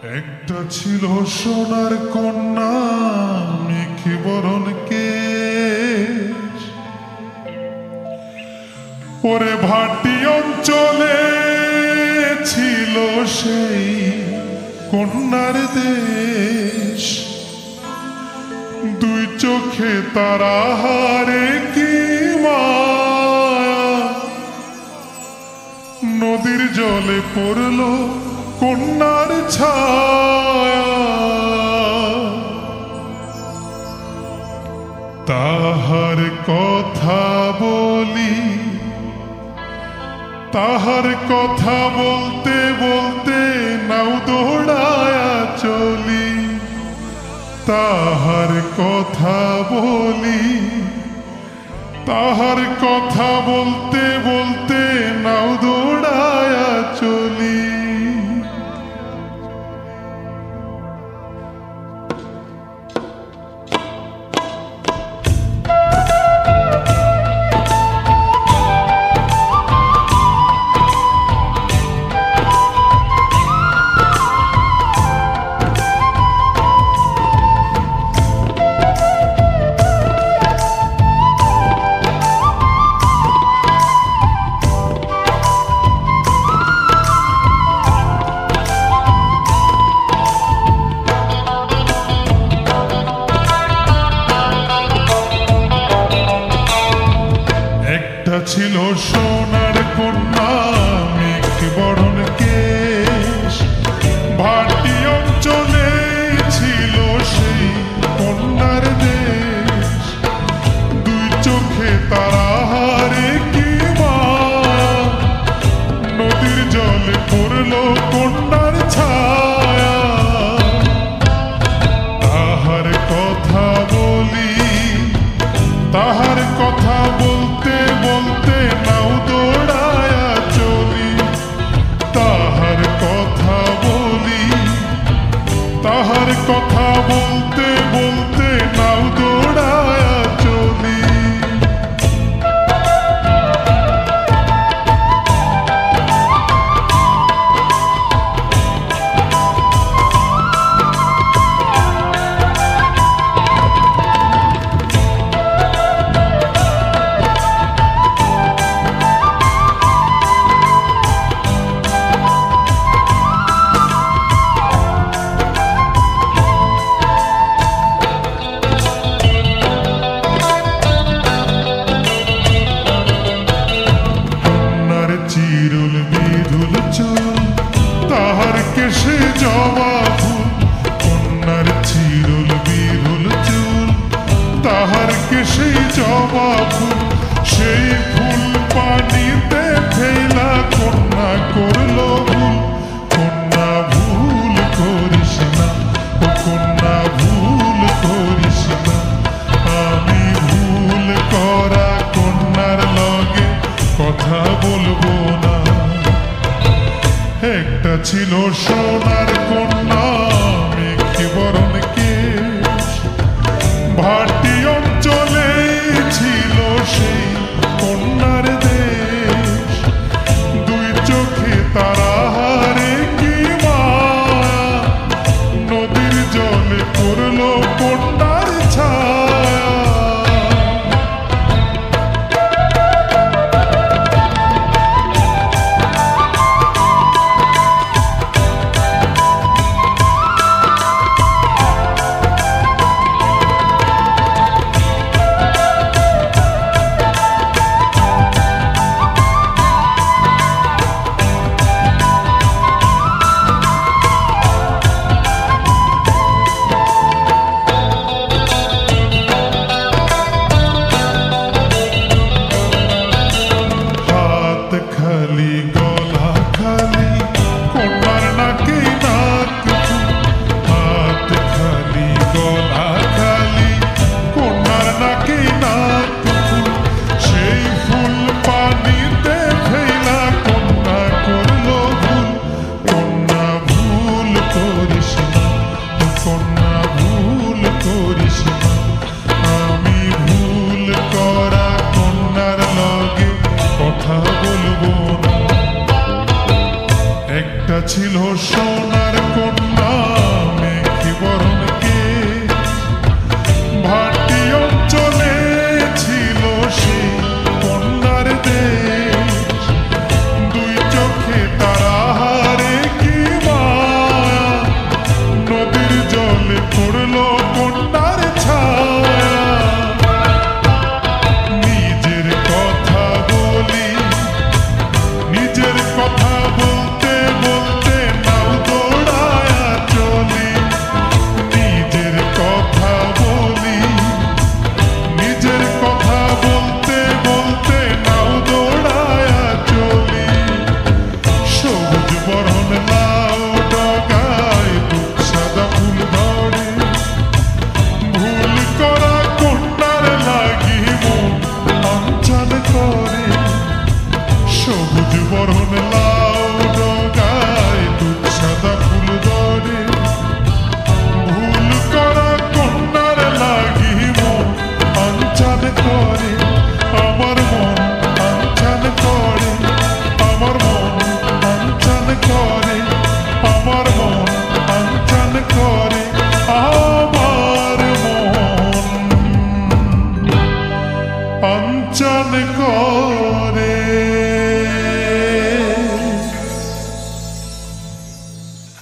একটা ছিল সোনার কন্যা মেঘে বরণ কেশ, ওরে ভাটি অঞ্চলে ছিল সেই কন্যার দেশ। দুই চোখে তারা হারে কি মায়া, নদীর জলে পড়ল কন্যার ছায়া। তাহার কথা বলি, তাহার কথা বলতে বলতে নাও দৌড়ায়া চলি। তাহার কথা বলি, তাহার কথা বলতে বলতে নাও দৌড়ায়া চলি। ছিল সোনার কন্যা মেঘে বরণ কেশ, ভাটি অঞ্চলে ছিল সেই কন্যার দেশ। দুই চোখে তারা হারে কি মায়া, নদীর জলে পড়ল কন্যার ছায়া। তাহার কথা বলি, তাহার কথা বলতে বলতে নাও দৌড়ায়া চলি। তাহার কথা বলি, তাহার কথা বলতে বলতে নাও দৌড়ায়া চলি। চিরুল বিরুল চুল তাহার কেশে জবা ফুল, কন্যার চিরুল বিরুল চুল তাহার কেশে জবা ফুল। সেই ফুল পানিতে ফেলা কন্যা করল ভুল। কন্যা ভুল করিস না, ও কন্যা ভুল করিস না। আমি ভুল করা কন্যার লগে কথা বলবো না। একটা ছিল সোনার কন্যা মেঘে বরণ কেশ, ভাটি অঞ্চলে ছিল সেই কন্যার দেশ। দুই চোখে তারা হারে কি মায়া, নদীর জলে পড়ল কন্যার ছায়া। খালি গলা খালি কন্যার নাকে নাক ফুল। হাত খালি গলা খালি কন্যার নাকে নাক ফুল। সেই ফুল পানিতে ফেলা কন্যা করল ভুল। কন্যা ভুল করিস না, কন্যা ভুল করিস না। আমি ভুল করা কন্যার লগে কথা বলবো না। একটা ছিল সোনার কন্যা অঞ্চল করে